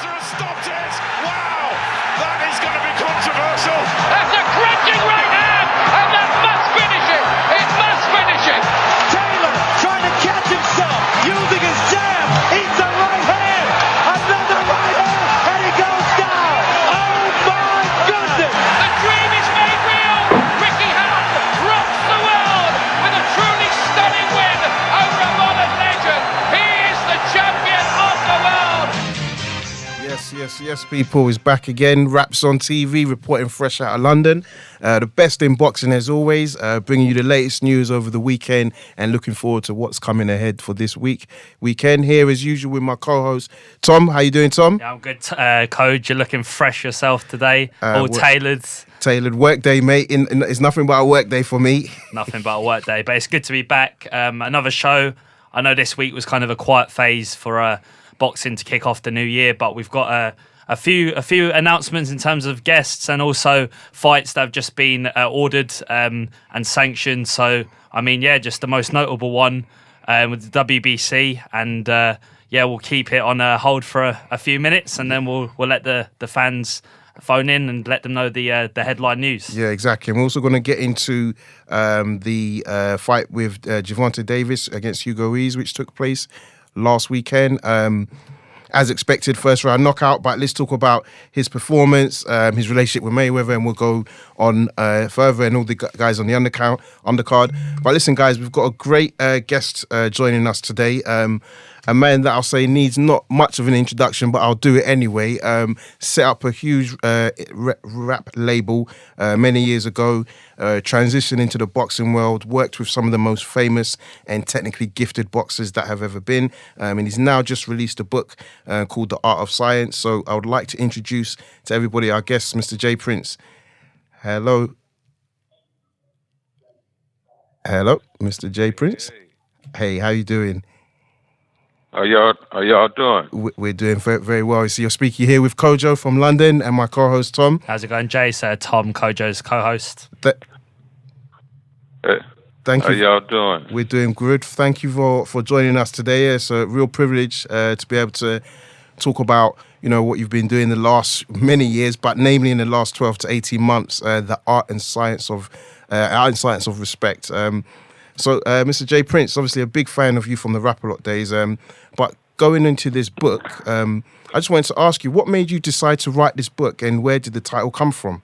Announcer has stopped it. Wow, that is going to be controversial. That's a crunching right hand, and that must finish it. It must finish it. Taylor trying to catch himself, using his jab. Eats a right hand, another right hand, and he goes down. Oh my goodness! The dream is made real. Ricky Hatton rocks the world with a truly stunning win over a modern legend. He is the champion of the world. Yes, people. Is back again. Raps on TV, reporting fresh out of London. The best in boxing as always, bringing you the latest news over the weekend and looking forward to what's coming ahead for this weekend. Here as usual with my co-host, Tom. How you doing, Tom? Yeah, I'm good, Code. You're looking fresh yourself today. All tailored. Tailored work day, mate. It's nothing but a work day for me. Nothing but a work day, but it's good to be back. Another show. I know this week was kind of a quiet phase for boxing to kick off the new year, but we've got a few announcements in terms of guests and also fights that have just been ordered and sanctioned. So, I mean, yeah, just the most notable one with the WBC, and we'll keep it on hold for a few minutes, and then we'll let the fans phone in and let them know the headline news. Yeah, exactly. And we're also going to get into the fight with Gervonta Davis against Hugo Ruiz, which took place last weekend. As expected, first round knockout, but let's talk about his performance, his relationship with Mayweather, and we'll go on further and all the guys on the undercard. But listen, guys, we've got a great guest joining us today. A man that I'll say needs not much of an introduction, but I'll do it anyway. Set up a huge rap label many years ago, transitioned into the boxing world, worked with some of the most famous and technically gifted boxers that have ever been. And he's now just released a book called The Art of Science. So I would like to introduce to everybody our guest, Mr. J. Prince. Hello, Mr. J. Prince. Hey, how you doing? How y'all doing? We're doing very, very well. So you're speaking here with Kojo from London and my co-host Tom. How's it going, Jay? So Tom, Kojo's co-host. Thank you. How y'all doing? We're doing good. Thank you for joining us today. It's a real privilege to be able to talk about what you've been doing the last many years, but namely in the last 12 to 18 months, the art and science of respect. So, Mr. J. Prince, obviously a big fan of you from the Rap-A-Lot days, but going into this book, I just wanted to ask you, what made you decide to write this book and where did the title come from?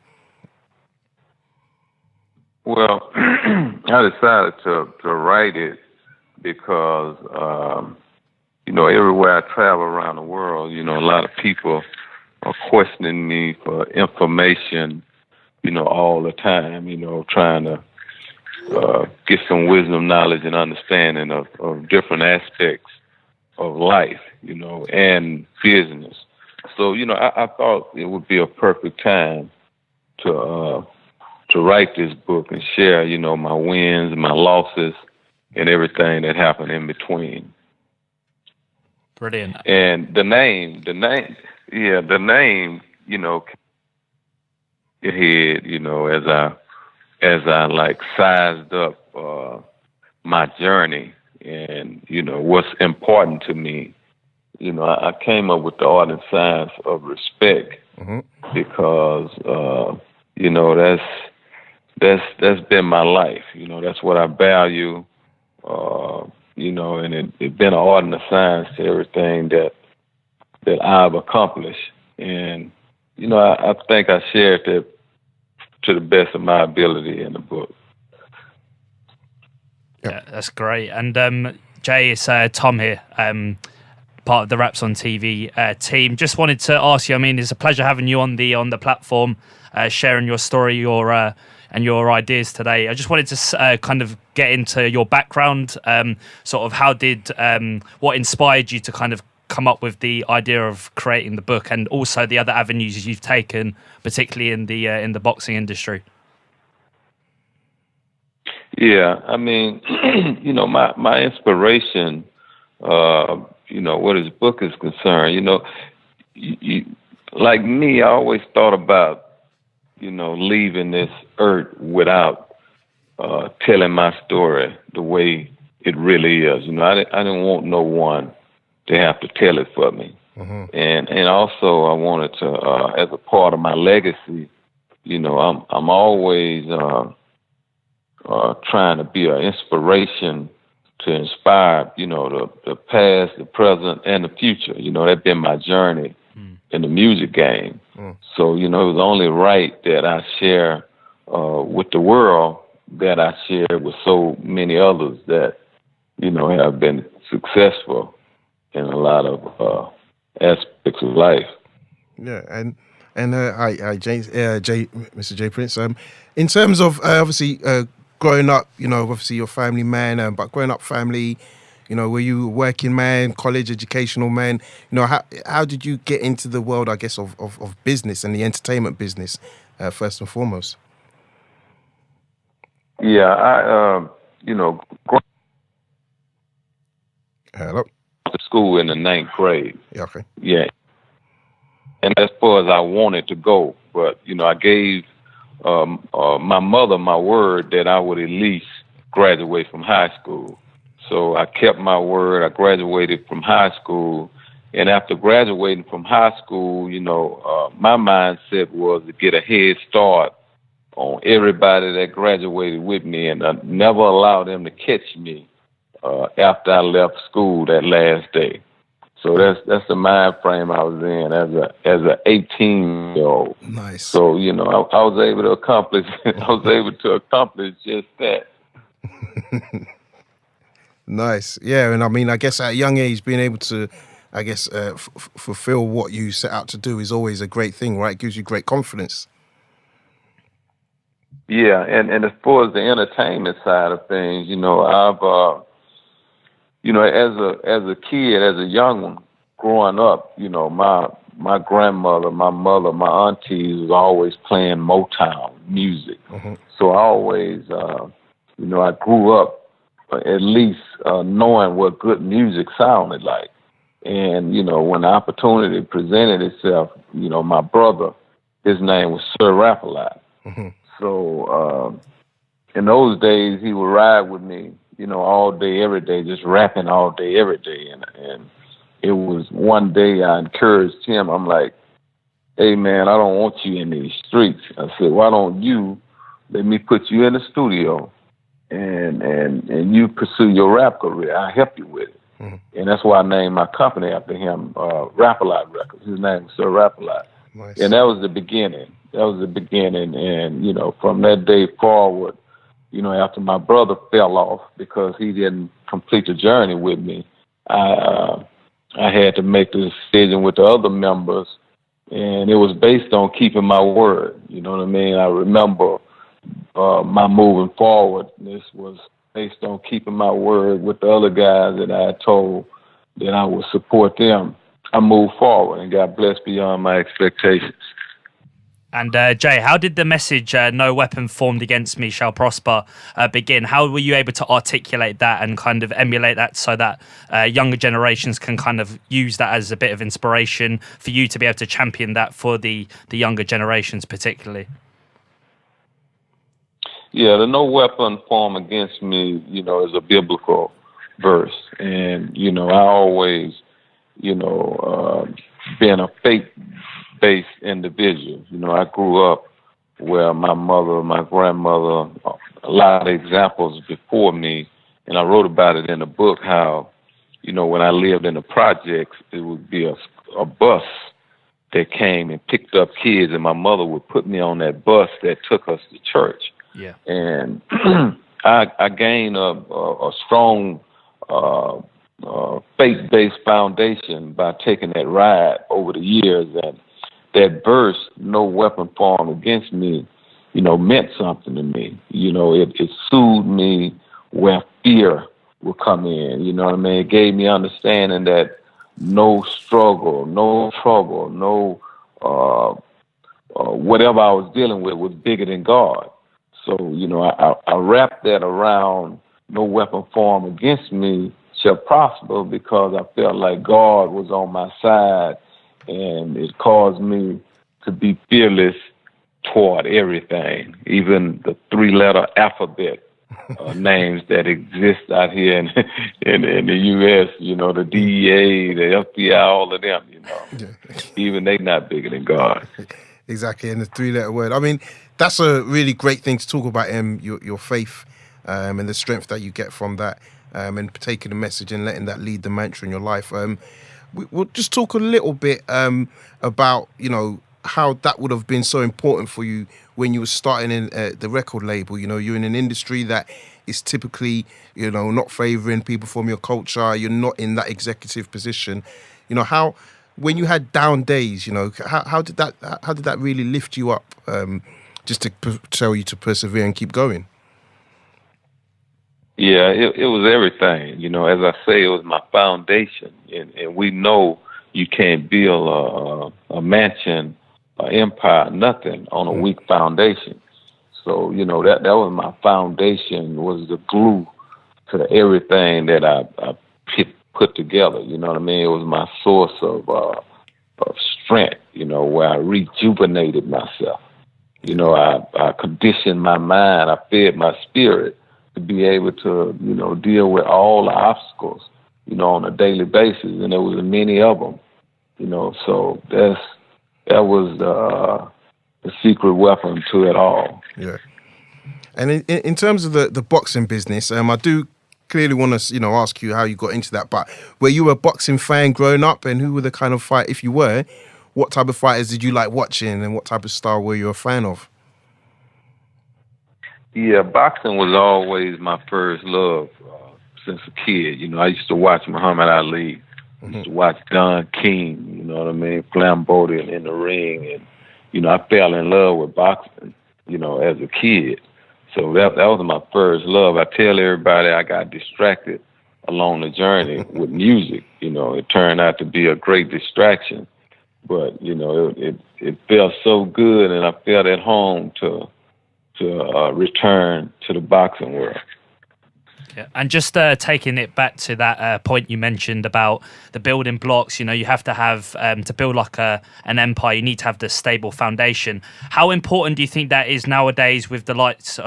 Well, I decided to write it because, everywhere I travel around the world, a lot of people are questioning me for information, all the time, trying to get some wisdom, knowledge, and understanding of different aspects of life, and business. So, I thought it would be a perfect time to write this book and share, my wins, my losses, and everything that happened in between. Brilliant. And the name, ahead, as I like sized up my journey and what's important to me, I came up with the art and science of respect because that's been my life. That's what I value. And it's been an art and a science to everything that I've accomplished. And I think I shared that to the best of my ability in the book. Yeah, that's great. And Jay, it's Tom here, part of the Raps on TV team. Just wanted to ask you, it's a pleasure having you on the platform, sharing your story, and your ideas today. I just wanted to kind of get into your background, sort of what inspired you to kind of come up with the idea of creating the book, and also the other avenues you've taken, particularly in the boxing industry. Yeah, my inspiration, what his book is concerned, like me, I always thought about, leaving this earth without telling my story the way it really is. I didn't want no one to have to tell it for me. And also I wanted to, as a part of my legacy, I'm always trying to be an inspiration to inspire, the past, the present, and the future. That's been my journey in the music game. So, it was only right that I share with the world that I share with so many others that, have been successful in a lot of aspects of life. Yeah, and hi, James, Mr. J Prince. In terms of obviously growing up, obviously you're a family man, but growing up family, were you a working man, college educational man? How did you get into the world, I guess, of business and the entertainment business, first and foremost? Yeah, I Hello. to school in the 9th grade. Yeah, okay. Yeah. And as far as I wanted to go, but, I gave my mother my word that I would at least graduate from high school. So I kept my word. I graduated from high school. And after graduating from high school, my mindset was to get a head start on everybody that graduated with me, and I never allow them to catch me after I left school that last day. So that's the mind frame I was in as a 18-year-old. Nice. So I was able to accomplish just that. Nice. Yeah, and I mean, I guess at a young age, being able to, I guess, fulfill what you set out to do is always a great thing, right? It gives you great confidence. Yeah, and as far as the entertainment side of things, I've as a kid, as a young one, growing up, my grandmother, my mother, my aunties was always playing Motown music. So I always, I grew up at least knowing what good music sounded like. And, when the opportunity presented itself, my brother, his name was Sir Rap-A-Lot. So in those days, he would ride with me, all day, every day, just rapping all day, every day. And it was one day I encouraged him. I'm like, hey, man, I don't want you in these streets. I said, why don't you let me put you in the studio and you pursue your rap career? I'll help you with it. And that's why I named my company after him, Rap-A-Lot Records. His name was Sir Rap-A-Lot. Nice. And that was the beginning. And, from that day forward, after my brother fell off because he didn't complete the journey with me, I had to make the decision with the other members, and it was based on keeping my word. You know what I mean? I remember my moving forward. This was based on keeping my word with the other guys that I had told that I would support them. I moved forward and got blessed beyond my expectations. And Jay, how did the message "No weapon formed against me shall prosper" begin? How were you able to articulate that and kind of emulate that so that younger generations can kind of use that as a bit of inspiration for you to be able to champion that for the younger generations particularly? Yeah, the "No weapon formed against me," is a biblical verse, and I always, been a faith-based individual. I grew up where my mother, my grandmother, a lot of examples before me, and I wrote about it in the book how, when I lived in the projects, it would be a bus that came and picked up kids, and my mother would put me on that bus that took us to church. Yeah. And I gained a strong faith-based foundation by taking that ride over the years, and that verse, "No weapon formed against me," meant something to me. It soothed me where fear would come in. You know what I mean? It gave me understanding that no struggle, no trouble, no whatever I was dealing with was bigger than God. So, I wrapped that around "No weapon formed against me shall prosper," because I felt like God was on my side, and it caused me to be fearless toward everything, even the 3-letter alphabet names that exist out here in the U.S. You know, the DEA, the FBI, all of them. You know, even they not bigger than God. Exactly, and the three-letter word. I mean, that's a really great thing to talk about, your faith and the strength that you get from that, and taking the message and letting that lead the mantra in your life. We'll just talk a little bit about, how that would have been so important for you when you were starting in the record label. You're in an industry that is typically, not favouring people from your culture. You're not in that executive position. How, when you had down days, how did that really lift you up, just to tell you to persevere and keep going? Yeah, it was everything. As I say, it was my foundation, and we know you can't build a mansion, an empire, nothing on a weak foundation. So that was my foundation, was the glue to everything that I put together. You know what I mean? It was my source of strength. Where I rejuvenated myself. I conditioned my mind. I fed my spirit to be able to, deal with all the obstacles, on a daily basis. And there was many of them, so that was the secret weapon to it all. Yeah. And in terms of the boxing business, I do clearly want to, ask you how you got into that. But were you a boxing fan growing up, and who were the kind of fight, if you were, what type of fighters did you like watching, and what type of style were you a fan of? Yeah, boxing was always my first love since a kid. I used to watch Muhammad Ali. I used to watch Don King, you know what I mean, flamboyant in the ring. And, I fell in love with boxing, as a kid. So that was my first love. I tell everybody I got distracted along the journey with music. It turned out to be a great distraction. But, it felt so good, and I felt at home to return to the boxing world. Yeah. And just taking it back to that point you mentioned about the building blocks, you have to have, to build like an empire, you need to have the stable foundation. How important do you think that is nowadays with the lights?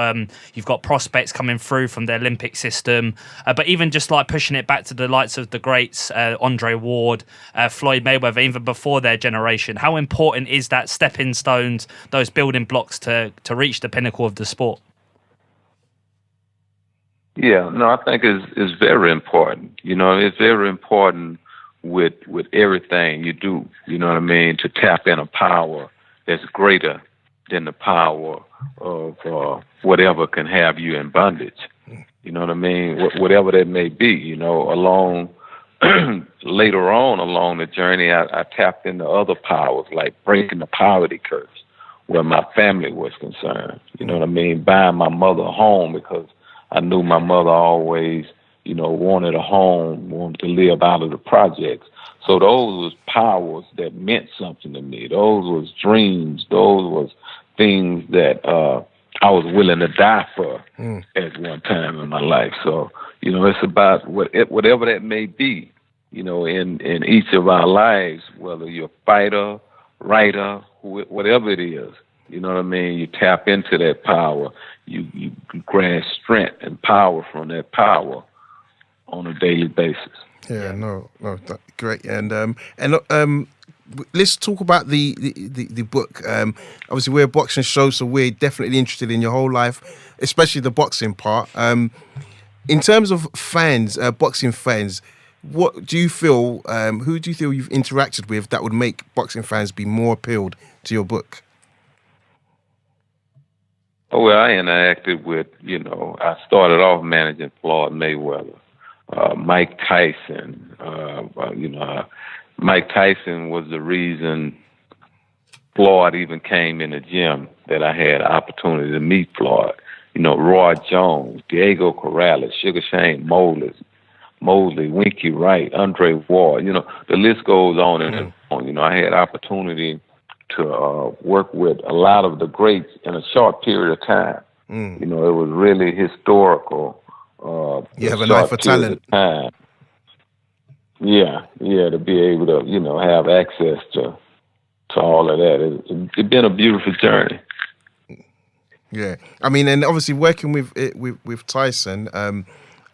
You've got prospects coming through from the Olympic system, but even just like pushing it back to the likes of the greats, Andre Ward, Floyd Mayweather, even before their generation. How important is that stepping stones, those building blocks to reach the pinnacle of the sport? Yeah, no, I think it's very important. It's very important with everything you do. You know what I mean? To tap in a power that's greater than the power of whatever can have you in bondage. You know what I mean? Whatever that may be. Along later on along the journey, I tapped into other powers, like breaking the poverty curse, where my family was concerned. You know what I mean? Buying my mother a home, because I knew my mother always, wanted a home, wanted to live out of the projects. So those was powers that meant something to me. Those was dreams. Those was things that I was willing to die for at one time in my life. So, it's about whatever that may be, in each of our lives, whether you're a fighter, writer, whatever it is. You know what I mean? You tap into that power. You grasp strength and power from that power on a daily basis. Yeah, no, great. And let's talk about the book. Obviously, we're a boxing show, so we're definitely interested in your whole life, especially the boxing part. In terms of fans, boxing fans, what do you feel? Who do you feel you've interacted with that would make boxing fans be more appealed to your book? Oh, well, I interacted with, I started off managing Floyd Mayweather, Mike Tyson. Mike Tyson was the reason Floyd even came in the gym, that I had an opportunity to meet Floyd. Roy Jones, Diego Corrales, Sugar Shane Mosley, Winky Wright, Andre Ward. The list goes on and on. I had opportunity to work with a lot of the greats in a short period of time. It was really historical. You have a knife for talent. Yeah, to be able to, have access to all of that. It's been a beautiful journey. Yeah, I mean, and obviously working with Tyson,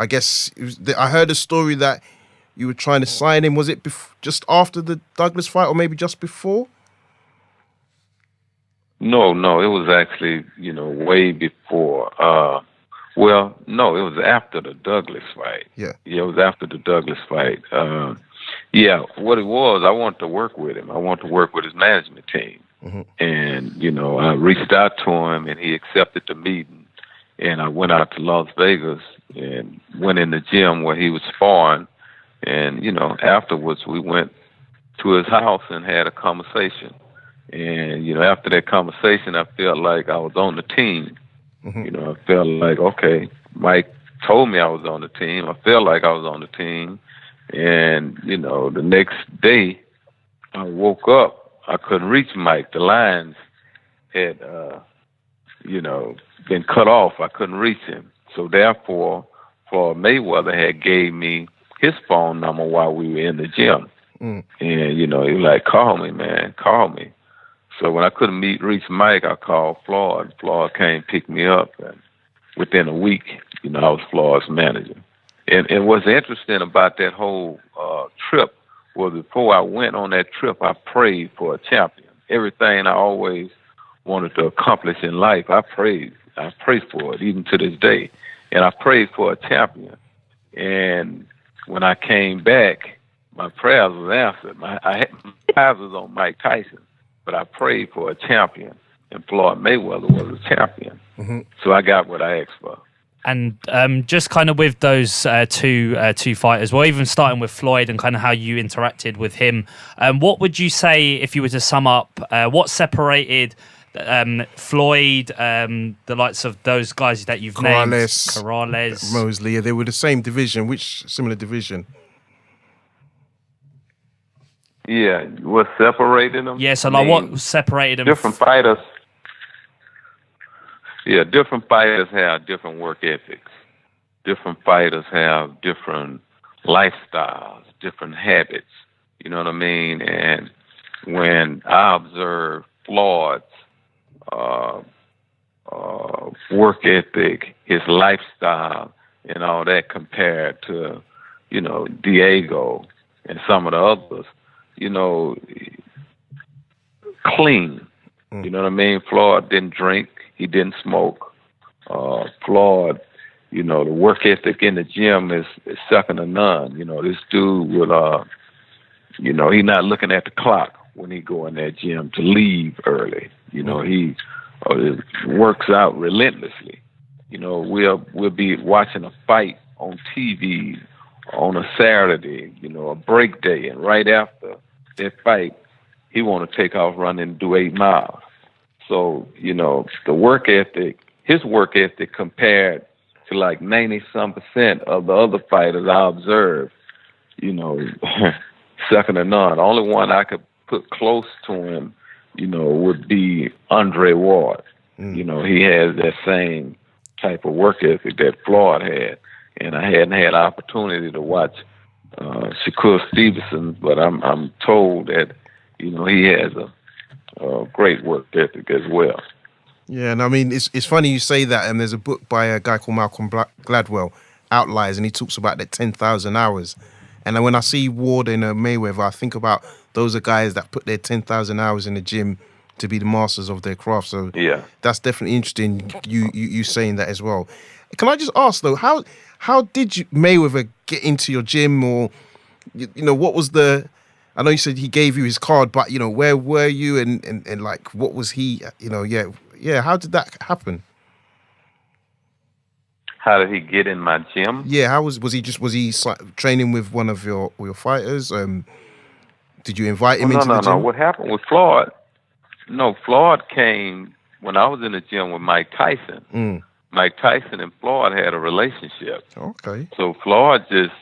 I guess I heard a story that you were trying to sign him. Was it just after the Douglas fight, or maybe just before? No, it was actually, way before. No, it was after the Douglas fight. Yeah, it was after the Douglas fight. What it was, I wanted to work with him. I wanted to work with his management team. Mm-hmm. And, I reached out to him, and he accepted the meeting. And I went out to Las Vegas and went in the gym where he was sparring. And, afterwards we went to his house and had a conversation. And, after that conversation, I felt like I was on the team. Mm-hmm. I felt like, okay, Mike told me I was on the team. I felt like I was on the team. And, the next day I woke up, I couldn't reach Mike. The lines had, been cut off. I couldn't reach him. So therefore, Floyd Mayweather had gave me his phone number while we were in the gym. Mm. And, he was like, call me, man, call me. So when I couldn't reach Mike, I called Floyd. Floyd came pick me up. And within a week, I was Floyd's manager. And what's interesting about that whole trip was before I went on that trip, I prayed for a champion. Everything I always wanted to accomplish in life, I prayed for it, even to this day. And I prayed for a champion. And when I came back, my prayers was answered. My eyes was on Mike Tyson, but I prayed for a champion, and Floyd Mayweather was a champion. Mm-hmm. So I got what I asked for. And just kind of with those two fighters, well, even starting with Floyd and kind of how you interacted with him, what would you say, if you were to sum up, what separated Floyd, the likes of those guys that you've named, Corrales, Mosley? Yeah, they were the same division. Which similar division? Yeah, what separated them? Yeah, so like what separated them? Different fighters. Yeah, different fighters have different work ethics. Different fighters have different lifestyles, different habits. You know what I mean? And when I observe Floyd's work ethic, his lifestyle, and all that compared to, DeGale and some of the others, clean. You know what I mean? Floyd didn't drink. He didn't smoke. Floyd, the work ethic in the gym is second to none. This dude will, he's not looking at the clock when he go in that gym to leave early. He works out relentlessly. We'll be watching a fight on TV on a Saturday, a break day, and right after that fight, he want to take off running and do 8 miles. So, the work ethic, his work ethic compared to like 90-some% of the other fighters I observed, second to none. The only one I could put close to him, would be Andre Ward. He has that same type of work ethic that Floyd had. And I hadn't had opportunity to watch Shakur Stevenson, but I'm told that, he has a great work ethic as well. Yeah, and I mean, it's funny you say that. And there's a book by a guy called Malcolm Gladwell, Outliers, and he talks about that 10,000 hours. And when I see Ward and Mayweather, I think about those are guys that put their 10,000 hours in the gym to be the masters of their craft. So yeah, that's definitely interesting. You saying that as well. Can I just ask though, how did Mayweather get into your gym, or what was the? I know you said he gave you his card, but where were you and like what was he? How did that happen? How did he get in my gym? Yeah, how was he training with one of your fighters? Did you invite him into the gym? No. What happened with Floyd? No, Floyd came when I was in the gym with Mike Tyson. Mm. Mike Tyson and Floyd had a relationship. Okay. So Floyd just,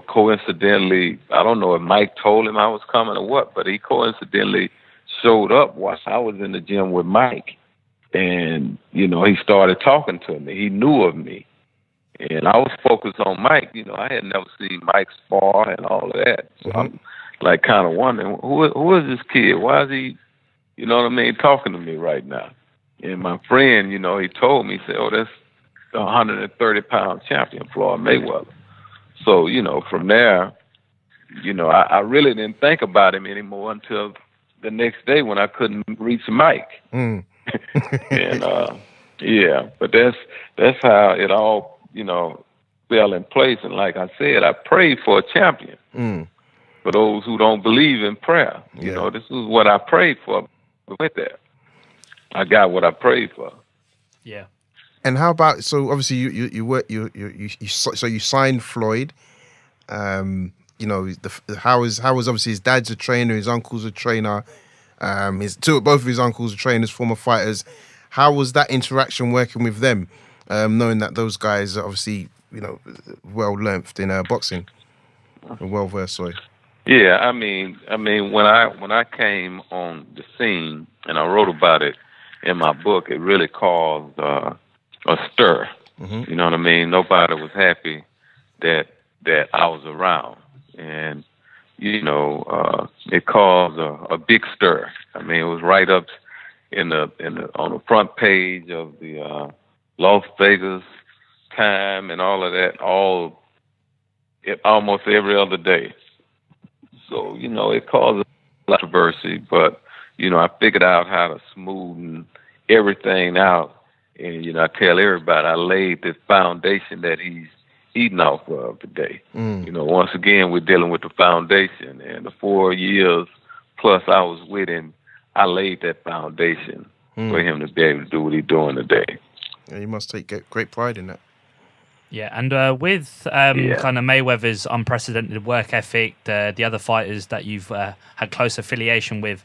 coincidentally, I don't know if Mike told him I was coming or what, but he coincidentally showed up while I was in the gym with Mike. And, he started talking to me. He knew of me. And I was focused on Mike. I had never seen Mike spar and all of that. So I'm like kind of wondering, who is this kid? Why is he, talking to me right now? And my friend, you know, he told me, he said, "Oh, that's a 130-pound champion, Floyd Mayweather." So, you know, from there, you know, I really didn't think about him anymore until the next day when I couldn't reach the mic. Mm. And yeah, but that's how it all, you know, fell in place. And like I said, I prayed for a champion. Mm. For those who don't believe in prayer, you know, this is what I prayed for. With that, I got what I prayed for. Yeah. And how about, so obviously so you signed Floyd. You know, how was obviously his dad's a trainer, his uncle's a trainer, both of his uncles are trainers, former fighters. How was that interaction working with them, knowing that those guys are obviously, you know, well learned in boxing, well versed? Sorry. Yeah, I mean, when I came on the scene and I wrote about it in my book, it really caused a stir. Mm-hmm. You know what I mean? Nobody was happy that I was around, and you know, it caused a big stir. I mean, it was right up on the front page of the Las Vegas Times and all of that, almost every other day. So, you know, it caused a lot of controversy, but, you know, I figured out how to smoothen everything out. And, you know, I tell everybody I laid this foundation that he's eating off of today. You know, once again, we're dealing with the foundation. And the 4 years plus I was with him, I laid that foundation for him to be able to do what he's doing today. Yeah, you must take great pride in that. Yeah, and with kind of Mayweather's unprecedented work ethic, the other fighters that you've had close affiliation with,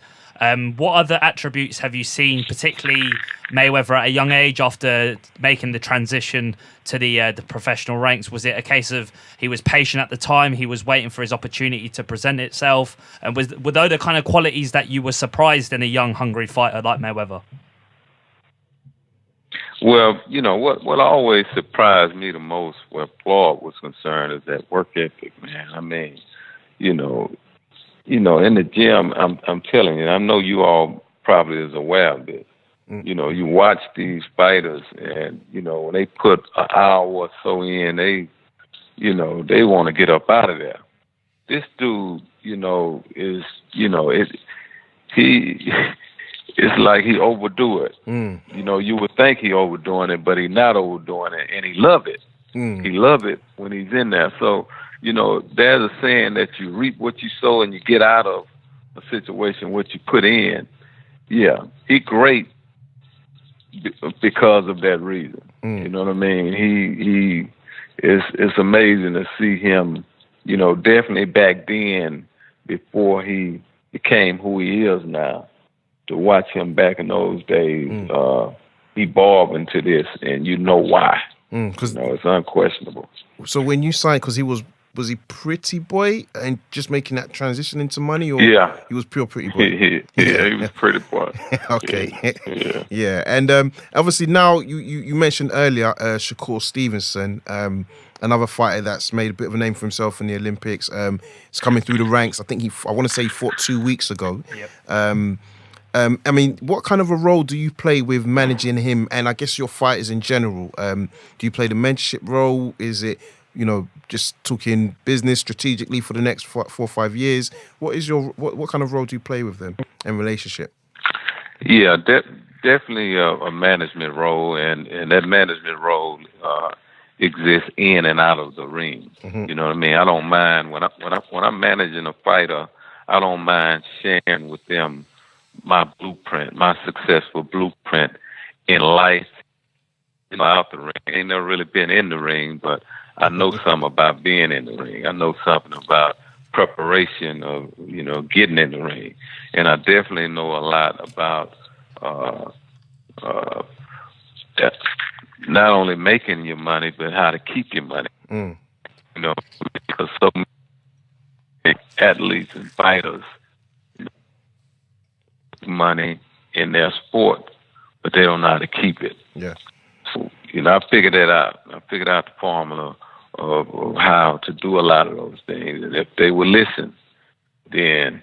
what other attributes have you seen, particularly Mayweather at a young age after making the transition to the professional ranks? Was it a case of he was patient at the time, he was waiting for his opportunity to present itself? And were those the kind of qualities that you were surprised in a young, hungry fighter like Mayweather? Well, you know, what always surprised me the most where Floyd was concerned is that work ethic, man. I mean, you know, in the gym, I'm telling you, I know you all probably is aware of this. You know, you watch these fighters and, you know, when they put an hour or so in, they want to get up out of there. This dude, you know, is, you know, it's like he overdo it. You know, you would think he overdoing it, but he not overdoing it, and he love it. He love it when he's in there. So, you know, there's a saying that you reap what you sow and you get out of a situation what you put in. Yeah, he great because of that reason. You know what I mean? It's amazing to see him, you know, definitely back then before he became who he is now. To watch him back in those days, evolve into this, and you know why. Because you know, it's unquestionable. So when you signed, because he was he pretty boy and just making that transition into money, or he was pure pretty boy? He was pretty boy. Okay, yeah. And obviously now you mentioned earlier Shakur Stevenson, another fighter that's made a bit of a name for himself in the Olympics. He's coming through the ranks. I think I want to say he fought 2 weeks ago. Yep. I mean, what kind of a role do you play with managing him, and I guess your fighters in general? Do you play the mentorship role? Is it, you know, just talking business strategically for the next 4 or 5 years? What is what kind of role do you play with them in relationship? Yeah, definitely a management role, and that management role exists in and out of the ring. You know what I mean? I don't mind when I'm managing a fighter. I don't mind sharing with them my blueprint, my successful blueprint in life, you know, out the ring. I ain't never really been in the ring, but I know something about being in the ring. I know something about preparation of, you know, getting in the ring. And I definitely know a lot about not only making your money, but how to keep your money. You know, because so many athletes and fighters money in their sport, but they don't know how to keep it. Yeah. So, you know, I figured that out. I figured out the formula of how to do a lot of those things. And if they would listen, then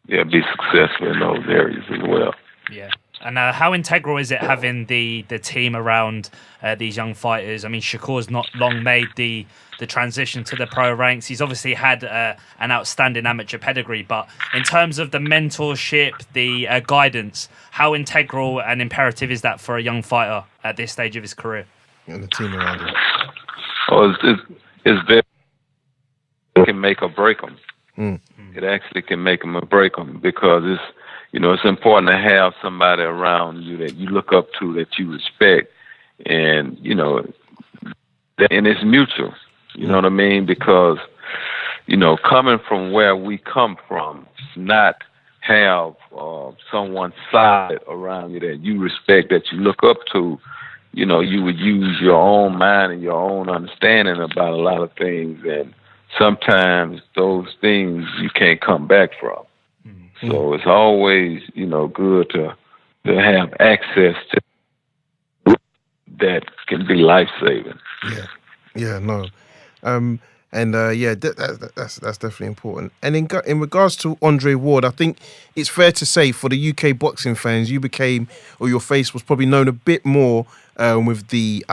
they'll be successful in those areas as well. Yeah. And how integral is it having the team around these young fighters? I mean, Shakur's not long made the transition to the pro ranks. He's obviously had an outstanding amateur pedigree, but in terms of the mentorship, the guidance, how integral and imperative is that for a young fighter at this stage of his career? And the team around him. Oh, it's very, it can make or break them. Mm. It actually can make them or break them, because it's important to have somebody around you that you look up to, that you respect, and and it's mutual. You know what I mean? Because coming from where we come from, not have someone solid around you that you respect, that you look up to. You would use your own mind and your own understanding about a lot of things, and sometimes those things you can't come back from. Mm-hmm. So it's always, good to have access to that can be life-saving. Yeah, no. That's definitely important. And in regards to Andre Ward, I think it's fair to say for the UK boxing fans, you became, or your face was probably known a bit more with the,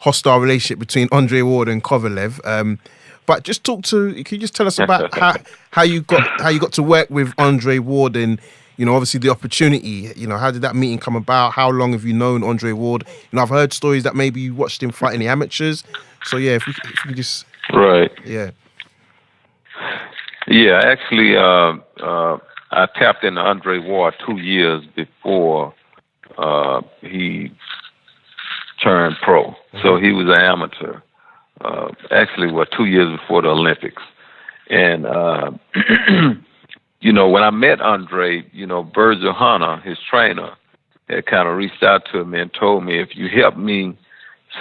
hostile relationship between Andre Ward and Kovalev. But just can you just tell us about how you got to work with Andre Ward, and obviously the opportunity. How did that meeting come about? How long have you known Andre Ward? I've heard stories that maybe you watched him fight in the amateurs. So yeah, if you just right. Yeah. Yeah, actually, I tapped into Andre Ward 2 years before he turned pro. Mm-hmm. So he was an amateur. Actually, 2 years before the Olympics. And, when I met Andre, Virgil Hunter, his trainer, had kind of reached out to me and told me, if you help me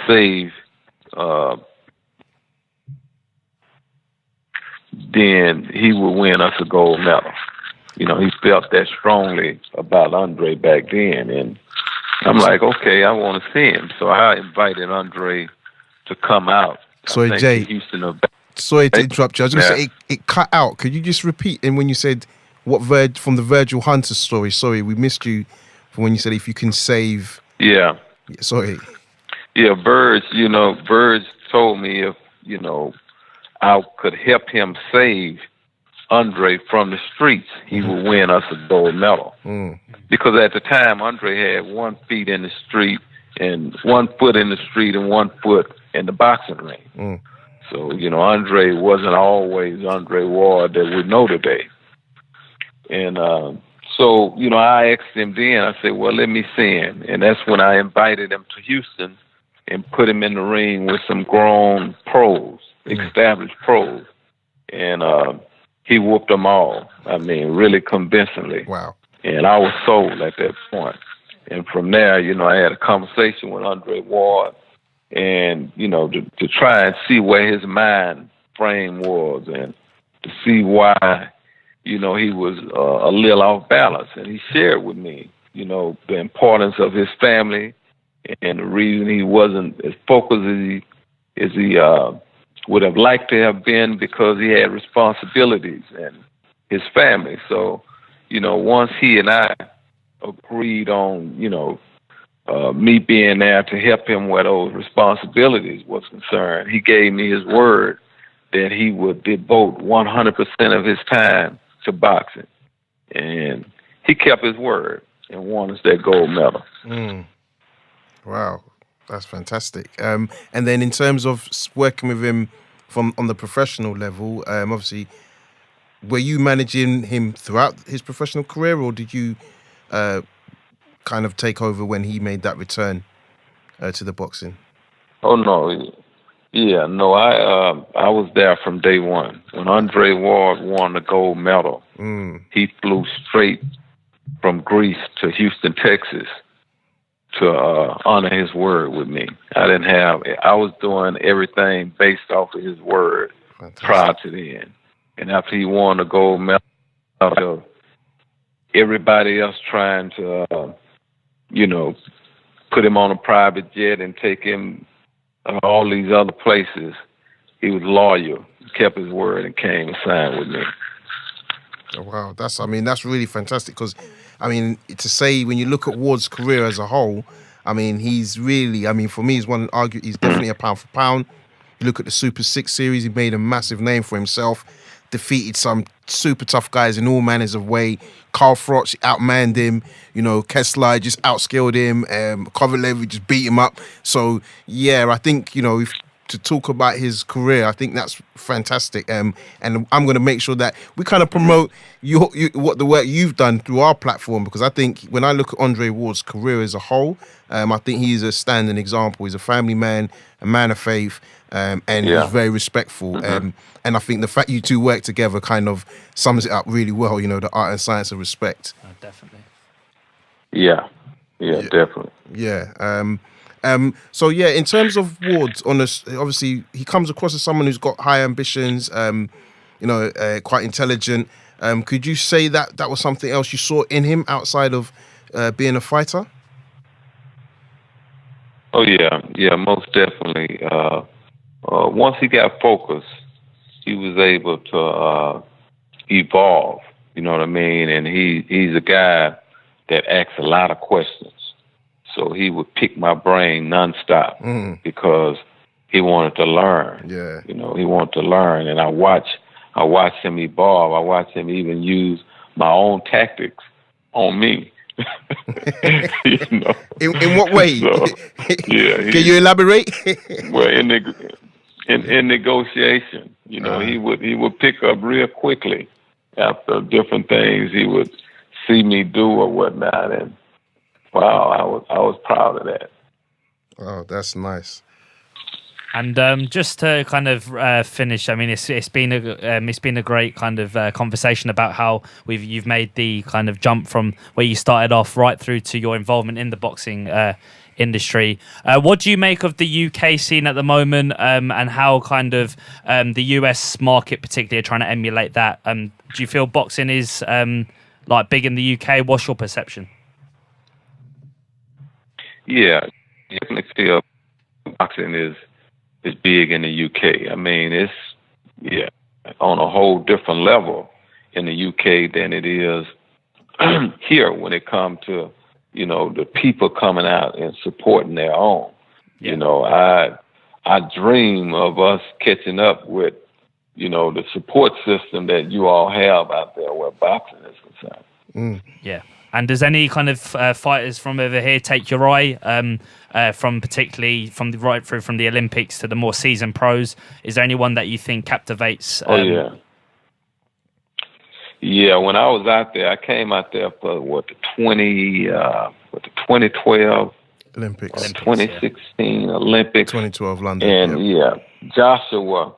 save, then he would win us a gold medal. He felt that strongly about Andre back then. And I'm like, okay, I want to see him. So I invited Andre to come out. Sorry, Jay. Houston. Sorry to interrupt you. I was going to say it cut out. Could you just repeat? And when you said from the Virgil Hunter story, sorry, we missed you from when you said if you can save. Yeah. Sorry. Yeah, Verge told me if, I could help him save Andre from the streets, he would win us a gold medal. Mm. Because at the time, Andre had 1 foot in the street and 1 foot in the street and 1 foot in the boxing ring. Mm. So, Andre wasn't always Andre Ward that we know today. And so, I asked him then, I said, well, let me see him. And that's when I invited him to Houston and put him in the ring with some grown pros, established pros. And he whooped them all. I mean, really convincingly. Wow. And I was sold at that point. And from there, I had a conversation with Andre Ward, and, to try and see where his mind frame was, and to see why, he was a little off balance. And he shared with me, the importance of his family, and the reason he wasn't as focused as he would have liked to have been, because he had responsibilities and his family. So, once he and I agreed on, me being there to help him where those responsibilities was concerned, he gave me his word that he would devote 100% of his time to boxing. And he kept his word and won us that gold medal. Mm. Wow, that's fantastic. And then in terms of working with him on the professional level, obviously, were you managing him throughout his professional career, or did you kind of take over when he made that return to the boxing? Oh, no. Yeah, no, I was there from day one. When Andre Ward won the gold medal, he flew straight from Greece to Houston, Texas, to honor his word with me. I was doing everything based off of his word. Fantastic. Prior to then. And after he won the gold medal, everybody else trying to, put him on a private jet and take him all these other places, he was loyal, kept his word, and came and signed with me. Wow, that's really fantastic because, to say when you look at Ward's career as a whole, he's really, for me, he's definitely a pound for pound. You look at the Super 6 series, he made a massive name for himself, defeated some super tough guys in all manners of way. Carl Froch outmanned him, Kessler just outskilled him, Kovalev just beat him up. So, yeah, I think, to talk about his career, I think that's fantastic. And I'm going to make sure that we kind of promote the work you've done through our platform, because I think when I look at Andre Ward's career as a whole, I think he's a standing example. He's a family man, a man of faith, and he's very respectful. And I think the fact you two work together kind of sums it up really well, the art and science of respect. Definitely. Yeah, definitely. Yeah. So yeah, in terms of Ward, obviously he comes across as someone who's got high ambitions, quite intelligent. Could you say that was something else you saw in him outside of being a fighter? Oh yeah, most definitely. Once he got focused, he was able to evolve. You know what I mean? And he's a guy that asks a lot of questions. So he would pick my brain nonstop because he wanted to learn. Yeah. He wanted to learn, and I watch him evolve. I watch him even use my own tactics on me. In what way? So, Can you elaborate? Well, in negotiation, he would pick up real quickly after different things he would see me do or whatnot, and wow, I was proud of that. Oh, that's nice. And just to kind of finish, it's been a great kind of conversation about how you've made the kind of jump from where you started off right through to your involvement in the boxing industry. What do you make of the UK scene at the moment, and how kind of the US market particularly are trying to emulate that? Do you feel boxing is big in the UK? What's your perception? Yeah, definitely feel boxing is big in the UK. It's on a whole different level in the UK than it is here when it comes to the people coming out and supporting their own. Yeah. I dream of us catching up with the support system that you all have out there where boxing is concerned. Yeah. And does any kind of fighters from over here take your eye, from the Olympics to the more seasoned pros? Is there anyone that you think captivates? Yeah. When I was out there, I came out there for the 2012 Olympics, 2016 Olympics, 2012 London, and Joshua.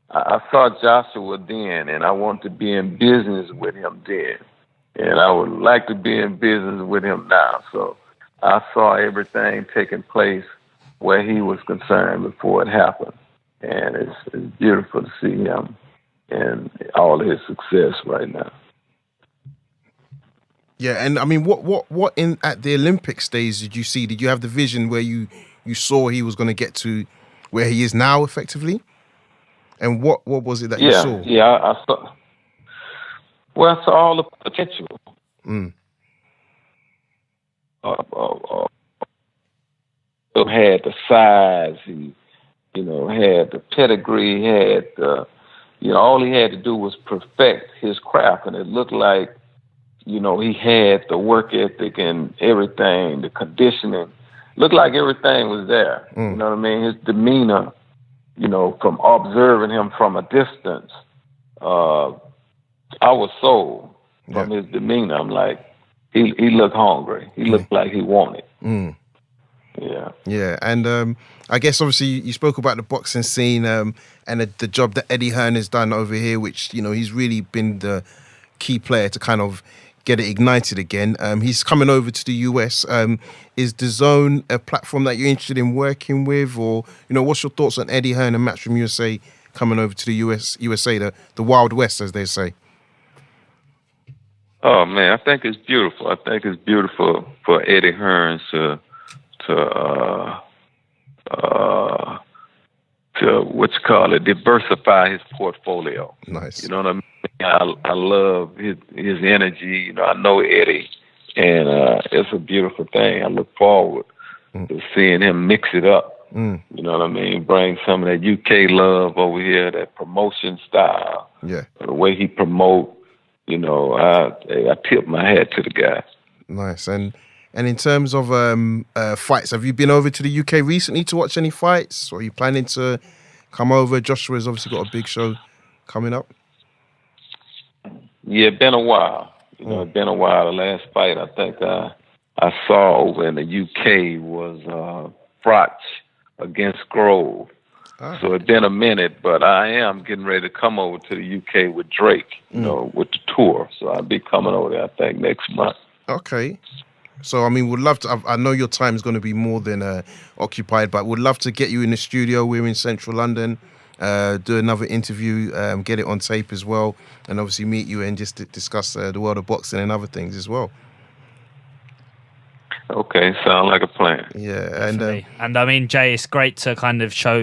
I saw Joshua then, and I wanted to be in business with him then. And I would like to be in business with him now. So I saw everything taking place where he was concerned before it happened. And it's beautiful to see him and all his success right now. Yeah, and what in at the Olympics days did you see? Did you have the vision where you saw he was going to get to where he is now, effectively? And what was it that you saw? Yeah, I saw. Well, I saw all the potential. Had the size, he, had the pedigree, had the, all he had to do was perfect his craft, and it looked like, he had the work ethic and everything, the conditioning. Looked like everything was there. You know what I mean? His demeanor, from observing him from a distance, I was sold from his demeanor. I'm like, he looked hungry. He looked like he wanted. Yeah. Yeah, and I guess obviously you spoke about the boxing scene and the job that Eddie Hearn has done over here, which, he's really been the key player to kind of get it ignited again. He's coming over to the US. Is DAZN a platform that you're interested in working with, or, what's your thoughts on Eddie Hearn and Matchroom USA coming over to the USA, the Wild West, as they say? Oh man, I think it's beautiful. I think it's beautiful for Eddie Hearn to diversify his portfolio. Nice. You know what I mean? I love his energy. I know Eddie, and it's a beautiful thing. I look forward to seeing him mix it up. You know what I mean? Bring some of that UK love over here, that promotion style. Yeah. The way he promote, I tip my hat to the guy. Nice. And in terms of fights, have you been over to the UK recently to watch any fights? Or are you planning to come over? Joshua's obviously got a big show coming up. Yeah, been a while. It's been a while. The last fight I think I saw over in the UK was Frotch against Grove. So it's been a minute, but I am getting ready to come over to the UK with Drake, with the tour. So I'll be coming over there, I think, next month. Okay. So, I mean, would love to. I know your time is going to be more than occupied, but would love to get you in the studio. We're in central London. Do another interview, get it on tape as well, and obviously meet you and just discuss the world of boxing and other things as well. Okay, sound like a plan. Yeah, and I mean, Jay, it's great to kind of show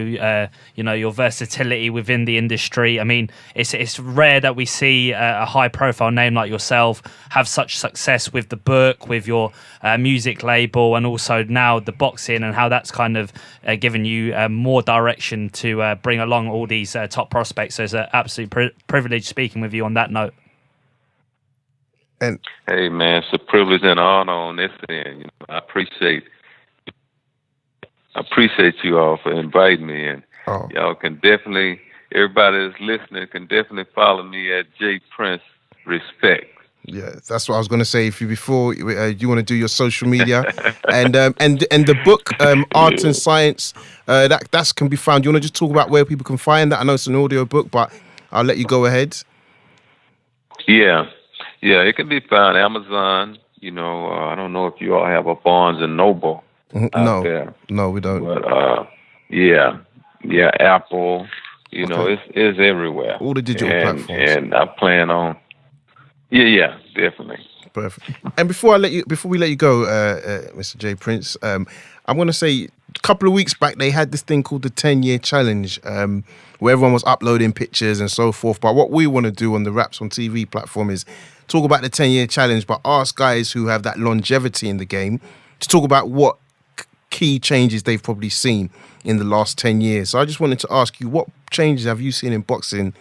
your versatility within the industry. I mean, it's rare that we see a high profile name like yourself have such success with the book, with your music label, and also now the boxing, and how that's kind of given you more direction to bring along all these top prospects. So it's an absolute privilege speaking with you on that note. And hey man, it's a privilege and an honor on this end. I appreciate you all for inviting me, and y'all can definitely, everybody that's listening can definitely follow me at J Prince Respect. Yeah, that's what I was going to say. If you before you want to do your social media, and the book Art and Science, that can be found. You want to just talk about where people can find that? I know it's an audio book, but I'll let you go ahead. Yeah, it can be found Amazon. I don't know if you all have a Barnes and Noble out there. No, we don't. But yeah, Apple. It's everywhere. All the digital platforms. And I plan on. Yeah, definitely. Perfect. And before we let you go, Mr. J Prince, I'm going to say a couple of weeks back they had this thing called the 10-year challenge, where everyone was uploading pictures and so forth. But what we want to do on the Raps on TV platform is talk about the 10-year challenge, but ask guys who have that longevity in the game to talk about what key changes they've probably seen in the last 10 years. So I just wanted to ask you, what changes have you seen in boxing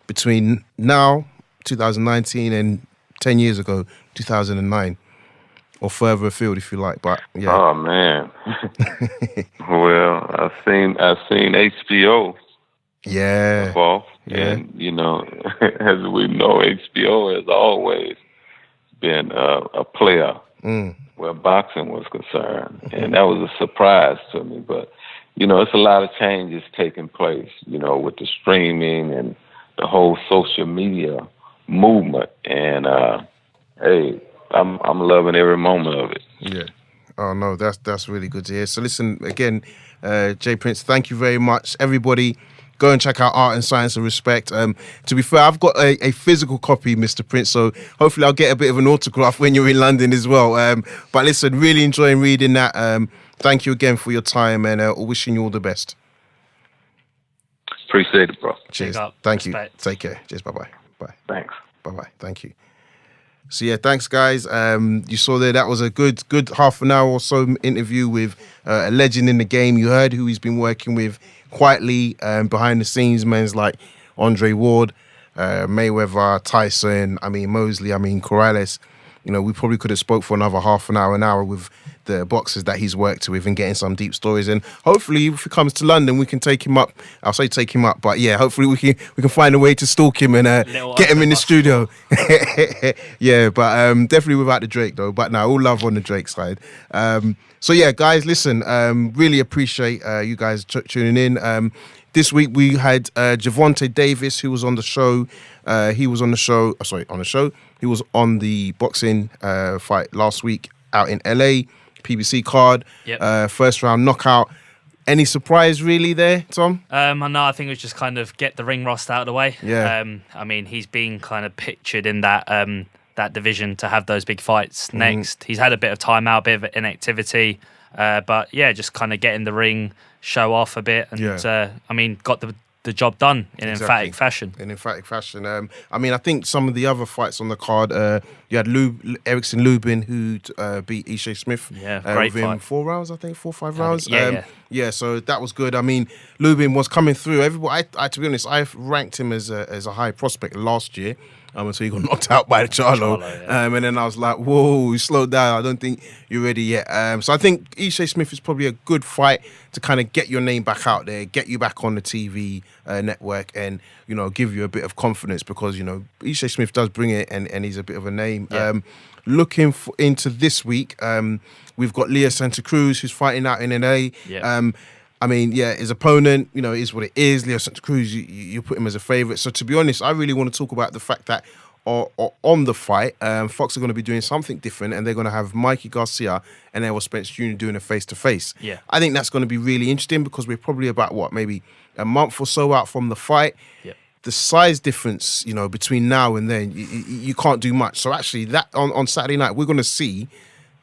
between now, 2019, and 10 years ago, 2009? Or further afield, if you like, but yeah. Oh man. Well, I've seen HBO. Yeah. Evolve. And as we know, HBO has always been a player where boxing was concerned, and that was a surprise to me. But it's a lot of changes taking place. With the streaming and the whole social media movement, and hey. I'm loving every moment of it. Yeah. Oh no, that's really good to hear. So listen, again, J Prince, thank you very much. Everybody, go and check out Art and Science and Respect. To be fair, I've got a physical copy, Mr. Prince, so hopefully I'll get a bit of an autograph when you're in London as well. But listen, really enjoying reading that. Thank you again for your time, and wishing you all the best. Appreciate it, bro. Cheers. Thank you. Take care. Cheers. Bye-bye. Bye. Thanks. Bye-bye. Thank you. So yeah, thanks guys. You saw there, that was a good half an hour or so interview with a legend in the game. You heard who he's been working with quietly behind the scenes, men like Andre Ward, Mayweather, Tyson, Mosley, Corrales. We probably could have spoke for another half an hour with the boxers that he's worked with and getting some deep stories. And hopefully, if he comes to London, we can take him up. I'll say take him up, but yeah, hopefully we can find a way to stalk him and get him in the studio. Yeah, but definitely without the Drake though. But no, all love on the Drake side. So yeah, guys, listen, really appreciate you guys tuning in. This week we had Gervonta Davis, who was on the show. He was on the boxing fight last week out in LA, PBC card. Yep. First round knockout. Any surprise really there, Tom? No, I think it was just kind of get the ring rust out of the way. Yeah. He's been kind of pictured in that division to have those big fights next. He's had a bit of time out, a bit of inactivity. But yeah, just kind of get in the ring, show off a bit, and got the the job done in Exactly. emphatic fashion. In emphatic fashion. I mean, I think some of the other fights on the card, you had Erickson Lubin, who beat Ishe Smith. Yeah, great within fight. 4 rounds, I think, 4 or 5 rounds. Yeah. So that was good. I mean, Lubin was coming through. Everybody, to be honest, I ranked him as a high prospect last year. Until he got knocked out by Charlo. And then I was like, whoa, you slowed down. I don't think you're ready yet. So I think Ishe Smith is probably a good fight to kind of get your name back out there, get you back on the TV network and, give you a bit of confidence because, Ishe Smith does bring it and he's a bit of a name. Yeah. Looking into this week, we've got Leo Santa Cruz who's fighting out in LA. Yeah. I mean, his opponent, is what it is. Leo Santa Cruz, you put him as a favourite. So to be honest, I really want to talk about the fact that on the fight, Fox are going to be doing something different and they're going to have Mikey Garcia and Errol Spence Jr. doing a face-to-face. Yeah. I think that's going to be really interesting because we're probably about, maybe a month or so out from the fight. Yeah. The size difference, between now and then, you can't do much. So actually, that on Saturday night, we're going to see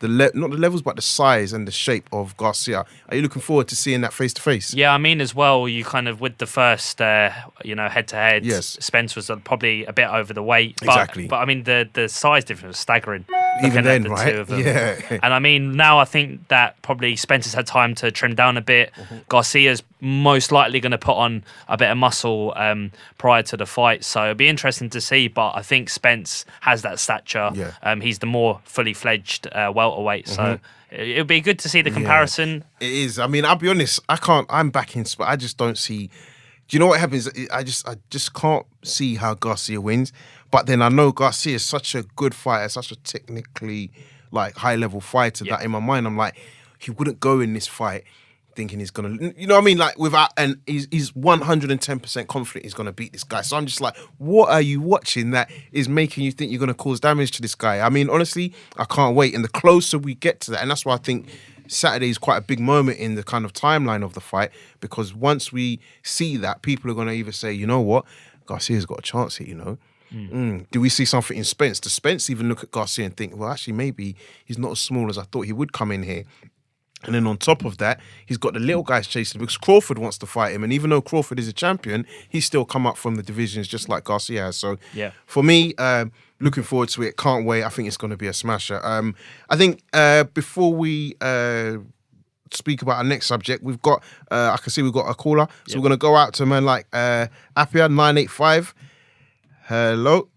not the levels, but the size and the shape of Garcia. Are you looking forward to seeing that face to face? Yeah, I mean, as well, you kind of with the first, head to head. Yes. Spence was probably a bit over the weight. Exactly. But I mean, the size difference was staggering. Even then, the right? Two of them. Yeah. And I mean, now I think that probably Spencer's had time to trim down a bit. Mm-hmm. Garcia's most likely going to put on a bit of muscle prior to the fight, so it'll be interesting to see. But I think Spence has that stature. Yeah. He's the more fully fledged welterweight, so it'll be good to see the comparison. Yeah, it is. I mean, I'll be honest. I'm backing, but I just don't see. Do you know what happens? I just can't see how Garcia wins. But then I know Garcia is such a good fighter, such a technically high level fighter that in my mind I'm like, he wouldn't go in this fight thinking he's gonna, what I mean, without, and he's 110% confident he's gonna beat this guy. So I'm just like, what are you watching that is making you think you're gonna cause damage to this guy? I mean, honestly, I can't wait. And the closer we get to that, and that's why I think Saturday is quite a big moment in the kind of timeline of the fight, because once we see that, people are gonna either say, you know what, Garcia's got a chance here, Do we see something in Spence? Does Spence even look at Garcia and think, well, actually, maybe he's not as small as I thought he would come in here? And then on top of that, he's got the little guys chasing him because Crawford wants to fight him. And even though Crawford is a champion, he's still come up from the divisions just like Garcia has. So for me, looking forward to it. Can't wait. I think it's going to be a smasher. I think before we speak about our next subject, we've got, I can see we've got a caller. So we're going to go out to a man like Appia 985. Hello.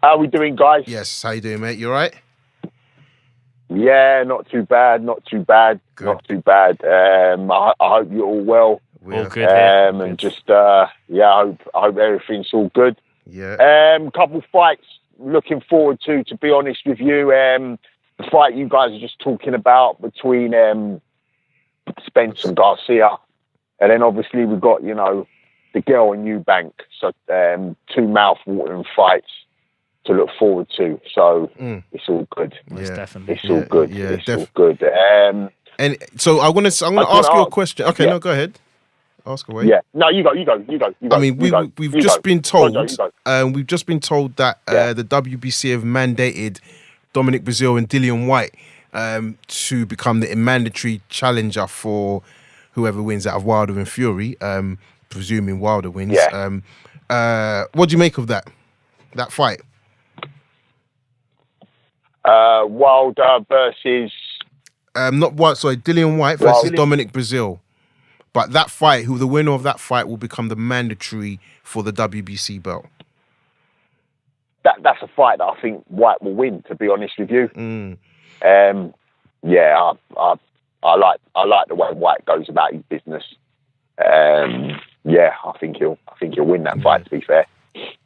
How are we doing, guys? Yes, how you doing, mate? You all right? Yeah, not too bad. Good. Not too bad. I hope you're all well. All good. And just, I hope everything's all good. Yeah. Couple fights looking forward to be honest with you. The fight you guys are just talking about between Spence and Garcia. And then obviously we've got, DeGale and Eubank. So two mouth-watering fights to look forward to. So it's all good. Most definitely. It's all good. Yeah, it's all good. And so I'm gonna ask you a question. Okay, no, go ahead. Ask away. Yeah. No, you go. I mean, we've just been told that the WBC have mandated Dominic Breazeale and Dillian White to become the mandatory challenger for whoever wins out of Wilder and Fury. Presuming Wilder wins. Yeah. What do you make of that fight? Wilder versus Dillian White versus Dominic Breazeale. But that fight, the winner of that fight will become the mandatory for the WBC belt. That's a fight that I think White will win, to be honest with you. I like the way White goes about his business. I think he'll win that fight, to be fair.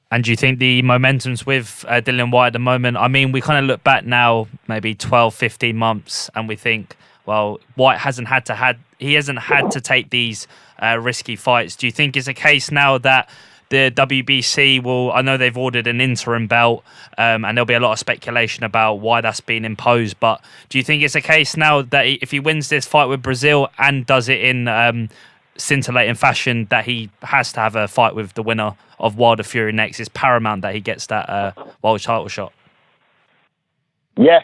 And do you think the momentum's with Dillian White at the moment? I mean, we kind of look back now, maybe 12, 15 months, and we think, well, White hasn't had to take these risky fights. Do you think it's a case now that the WBC will, I know they've ordered an interim belt, and there'll be a lot of speculation about why that's been imposed, but do you think it's a case now that if he wins this fight with Breazeale and does it in scintillating fashion, that he has to have a fight with the winner of Wilder Fury next? It's paramount that he gets that world title shot. Yeah.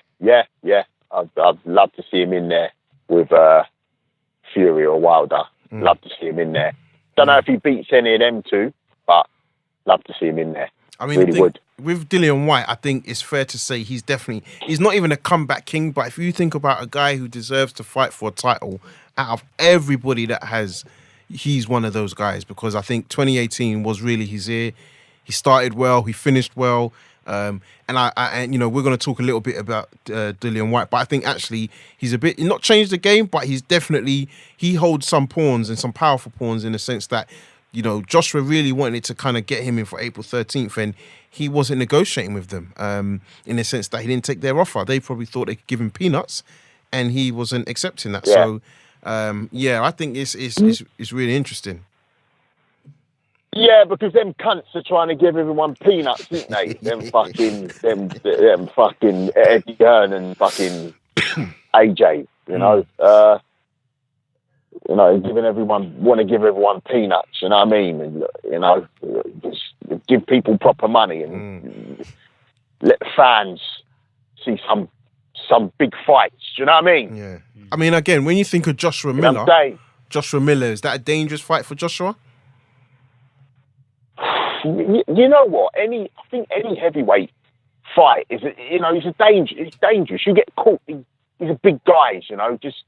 I'd love to see him in there with Fury or Wilder. Love to see him in there. Don't know if he beats any of them two, but love to see him in there. I mean, really would. With Dillian White, I think it's fair to say he's not even a comeback king, but if you think about a guy who deserves to fight for a title, out of everybody that has, he's one of those guys, because I think 2018 was really his year. He started well, he finished well, and we're going to talk a little bit about Dillian White, but I think actually he's not changed the game, but he holds some pawns and some powerful pawns in the sense that, Joshua really wanted to kind of get him in for April 13th, and he wasn't negotiating with them in the sense that he didn't take their offer. They probably thought they could give him peanuts, and he wasn't accepting that. Yeah. So, I think it's really interesting. Yeah, because them cunts are trying to give everyone peanuts, isn't they? them fucking Eddie Hearn and fucking AJ, want to give everyone peanuts, you know what I mean? And, just give people proper money and let the fans see some big fights, do you know what I mean? Yeah. I mean, again, when you think of Joshua Miller, is that a dangerous fight for Joshua? You know what? I think any heavyweight fight is, it's dangerous. You get caught. These are big guys, just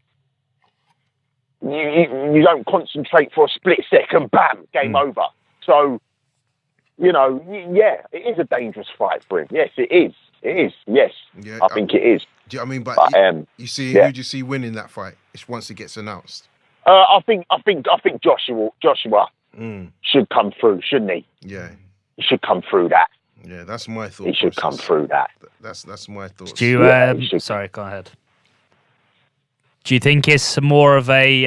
you don't concentrate for a split second. Bam, game over. So, it is a dangerous fight for him. Yes, it is. It is. Yes, yeah, I think it is. Do you know what I mean? But who do you see winning that fight? It's once it gets announced. I think Joshua should come through, shouldn't he? Yeah, he should come through that. Yeah, that's my thought. He should come through that. That's my thoughts. Do you? Sorry, go ahead. Do you think it's more of a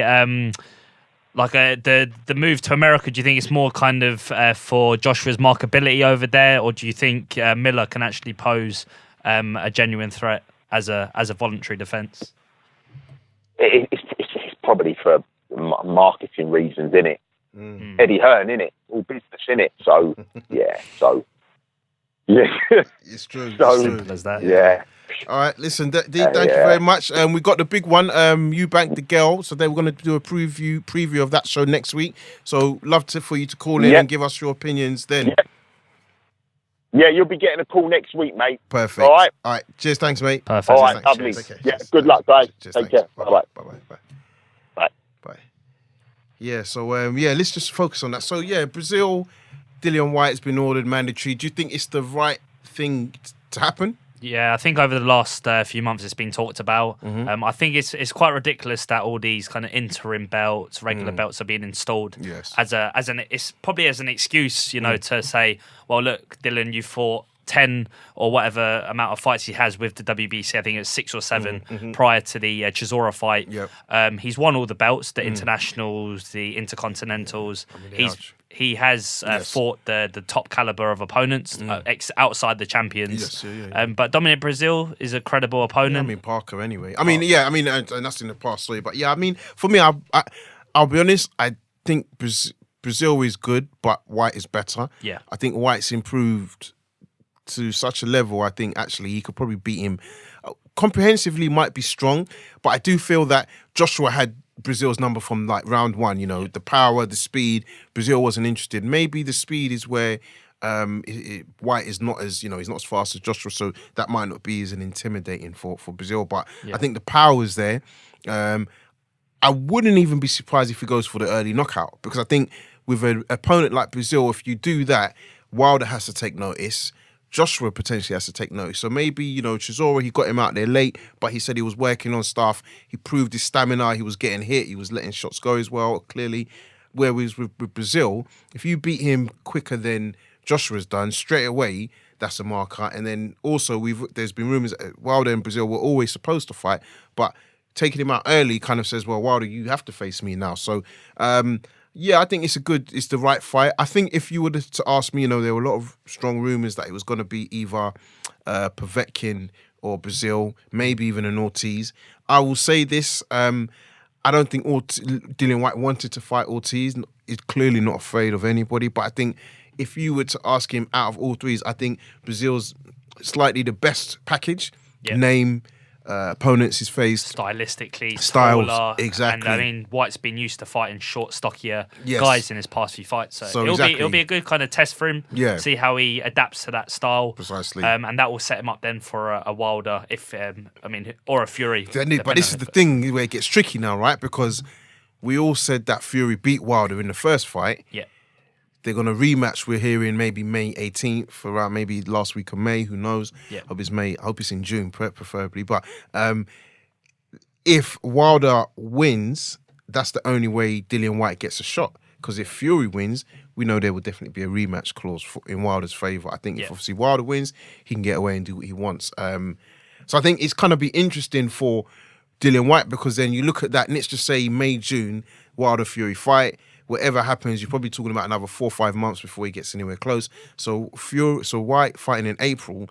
the move to America? Do you think it's more kind of for Joshua's markability over there, or do you think Miller can actually pose a genuine threat as a voluntary defence? It's probably for marketing reasons, innit? Eddie Hearn, innit? All business, innit? So yeah, it's true. So, simple as that. Yeah. All right, listen, D, thank you very much. We got the big one, Eubank DeGale, so they were going to do a preview of that show next week. So love for you to call in and give us your opinions then. Yeah, you'll be getting a call next week, mate. Perfect. All right. Cheers. Thanks, mate. Perfect. All right, lovely. Good luck, guys. Take care. Bye-bye. Bye. Yeah, so, let's just focus on that. So, Brazil, Dillian White has been ordered mandatory. Do you think it's the right thing to happen? Yeah, I think over the last few months it's been talked about. I think it's quite ridiculous that all these kind of interim belts, regular belts are being installed it's probably as an excuse, to say, well, look, Dillian, you fought 10 or whatever amount of fights he has with the WBC. I think it's 6 or 7 prior to the Chisora fight. Yep. He's won all the belts, the internationals, the intercontinentals. He has fought the top caliber of opponents outside the champions. Yes, but Dominic Brazil is a credible opponent. Yeah, Parker anyway. And that's in the past, sorry. But for me, I'll be honest, I think Brazil is good, but White is better. Yeah. I think White's improved to such a level. I think actually he could probably beat him. Comprehensively might be strong, but I do feel that Joshua had Brazil's number from like round one, the power, the speed. Brazil wasn't interested. Maybe the speed is where White is not as, he's not as fast as Joshua, so that might not be as intimidating for Brazil. But I think the power is there. I wouldn't even be surprised if he goes for the early knockout, because I think with an opponent like Brazil, if you do that, Wilder has to take notice. Joshua potentially has to take notice. So maybe, Chisora, he got him out there late, but he said he was working on stuff. He proved his stamina. He was getting hit. He was letting shots go as well, clearly. Whereas with Brazil, if you beat him quicker than Joshua's done, straight away, that's a marker. And then also, there's been rumours that Wilder and Brazil were always supposed to fight, but taking him out early kind of says, well, Wilder, you have to face me now. So, I think it's the right fight. I think if you were to ask me, there were a lot of strong rumours that it was going to be either Povetkin or Brazil, maybe even an Ortiz. I will say this, I don't think Dillian White wanted to fight Ortiz. He's clearly not afraid of anybody, but I think if you were to ask him out of all threes, I think Brazil's slightly the best package. Yep. Name, opponents he's faced. Stylistically, Styles, taller, exactly. And I mean, White's been used to fighting short, stockier Yes. guys in his past few fights. So it'll be a good kind of test for him. Yeah. See how he adapts to that style. Precisely. And that will set him up then for a Wilder, or a Fury. But this is the thing where it gets tricky now, right? Because we all said that Fury beat Wilder in the first fight. Yeah. They're going to rematch. We're hearing maybe May 18th, around maybe last week of May. Who knows? Yeah. Hope it's May. I hope it's in June, preferably. But if Wilder wins, that's the only way Dillian White gets a shot. Because if Fury wins, we know there will definitely be a rematch clause in Wilder's favour. I think if obviously Wilder wins, he can get away and do what he wants. So I think it's kind of be interesting for Dillian White, because then you look at that, and let's just say May, June, Wilder Fury fight. Whatever happens, you're probably talking about another 4 or 5 months before he gets anywhere close. So White fighting in April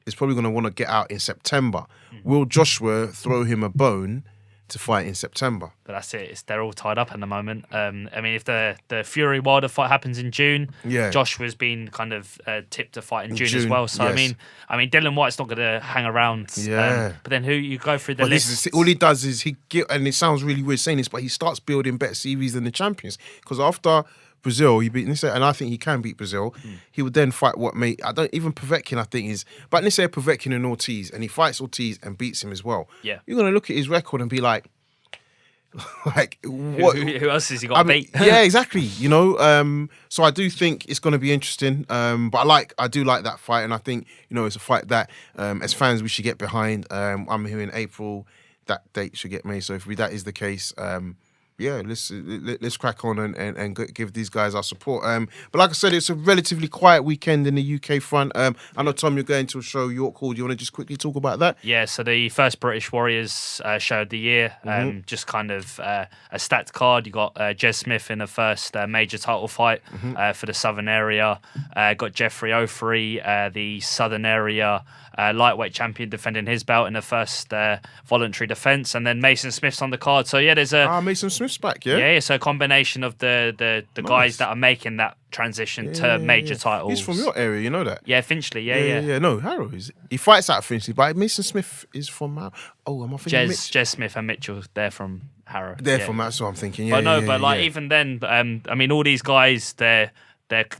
is probably going to want to get out in September. Will Joshua throw him a bone to fight in September? But that's it. They're all tied up at the moment. I mean, if the Fury Wilder fight happens in June, Joshua's been kind of tipped to fight in June as well. So yes. I mean, Dillian White's not going to hang around. Yeah. But then who you go through the list? All he does is and it sounds really weird saying this, but he starts building better CVs than the champions. Because after Brazil, he beat Nisse, and I think he can beat Brazil. He would then fight Povetkin, I think is, but Nisse, Povetkin and Ortiz, and he fights Ortiz and beats him as well. Yeah. You're going to look at his record and be like what? Who else has he got to beat? Yeah, exactly. You know, so I do think it's going to be interesting. But I do like that fight, and I think it's a fight that as fans we should get behind. I'm here in April. That date should get made. So if that is the case, let's crack on and give these guys our support. But like I said, it's a relatively quiet weekend in the UK front. I know, Tom, you're going to a show, York Hall. Do you want to just quickly talk about that? Yeah, so the first British Warriors show of the year, just kind of a stacked card. You got Jez Smith in the first major title fight for the Southern area. Got Jeffrey Ofri, the Southern area lightweight champion, defending his belt in the first voluntary defence, and then Mason Smith's on the card. So yeah, there's Mason Smith's back, yeah? Yeah, so a combination of the nice guys that are making that transition to major titles. He's from your area, you know that? Yeah, Finchley, yeah. No, Harrow he fights out of Finchley, but Mason Smith is from am I thinking Jez Smith and Mitchell, they're from Harrow. From that's what I'm thinking, even then, I mean, all these guys, they're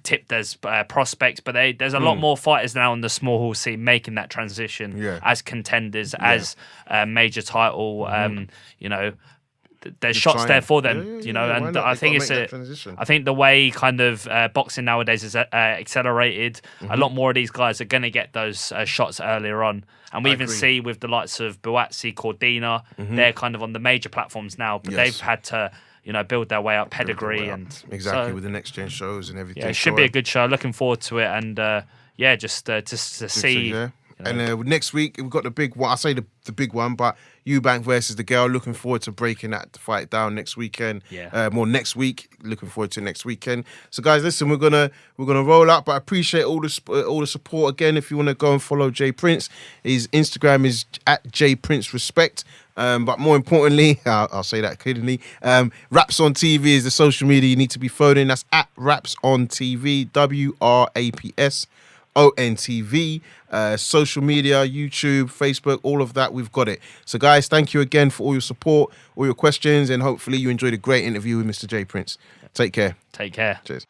tipped as prospects, but there's a lot more fighters now on the small hall scene making that transition as contenders, as major title. There's shots there for them, and I think I think the way kind of boxing nowadays is accelerated. A lot more of these guys are going to get those shots earlier on, and we even see with the likes of Buatsi, Cordina, they're kind of on the major platforms now, but they've had to build their way up, pedigree, and exactly with the next gen shows and everything. Yeah, it should be a good show. Looking forward to it, and just to see. And next week we've got the big one. I say the big one, but Eubank versus DeGale. Looking forward to breaking that fight down next weekend. Next week. Looking forward to next weekend. So guys, listen, we're gonna roll out, but I appreciate all the support again. If you want to go and follow Jay Prince, his Instagram is @JPrinceRespect. But more importantly, I'll say that clearly, Raps on TV is the social media you need to be following. That's @Raps on TV, WRAPS on TV, social media, YouTube, Facebook, all of that, we've got it. So guys, thank you again for all your support, all your questions, and hopefully you enjoyed a great interview with Mr. J Prince. Take care. Take care. Cheers.